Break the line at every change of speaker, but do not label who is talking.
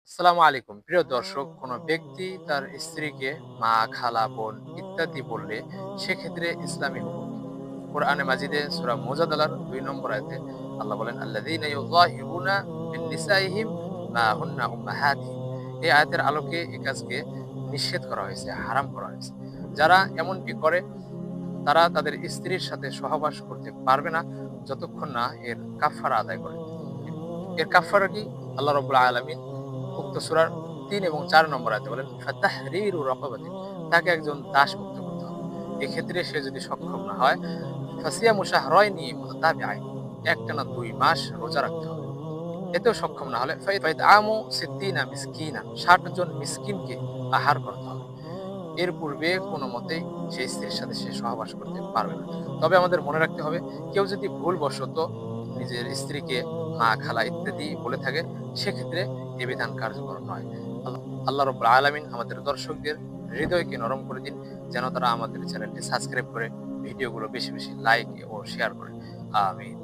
আসসালামু আলাইকুম। প্রিয় দর্শক, কোনো ব্যক্তি তার স্ত্রীকে মা, খালা, বোন ইত্যাদি বললে সেক্ষেত্রে ইসলামী হুকুম কি? কোরআনে মাজিদে সূরা মুজাদালার ২ নম্বর আয়াতে আল্লাহ বলেন, "আল্লাযীনা ইউযাহিরুনা মিন নিসাইহিম মা হুন্না উম্মাহাতিহিম।" এই আয়াতের আলোকে এই কাজকে নিষেধ করা হয়েছে, হারাম করা হয়েছে। যারা এমনটি করে তারা তাদের স্ত্রীর সাথে সহবাস করতে পারবে না যতক্ষণ না এর কাফফারা আদায় করে। এর কাফফারা কি? আল্লাহ রাব্বুল আলামিন উক্ত সূরার ৩ এবং ৪ নম্বর আয়াতে বলেন, "ফাতাহরিরু রাকাবাতিন।" তাকে একজন দাস মুক্ত করতে হবে। এক্ষেত্রে সে যদি সক্ষম না হয়, ফাসিয়ামু শাহরাইনি মুতাতাবিআইন, একটানা ২ মাস রোজা রাখতে হবে। এতেও সক্ষম না হলে ফাইতআমু সিত্তিনা মিসকিনান, ৬০ জন মিসকিনকে আহার করতে হবে। এর পূর্বে কোনো মতেই সেই স্ত্রীর সাথে সে সহবাস করতে পারবে না। তবে আমাদের মনে রাখতে হবে, কেউ যদি ভুলবশত নিজের স্ত্রীকে মা, খালা ইত্যাদি বলে থাকে, সেক্ষেত্রে এ বিধান কার্যকর নয়। আল্লাহ রাব্বুল আলামিন আমাদের দর্শকদের হৃদয়কে নরম করে দিন, যেন তারা আমাদের চ্যানেলটি সাবস্ক্রাইব করে ভিডিওগুলো বেশি বেশি লাইক ও শেয়ার করে। আমিন।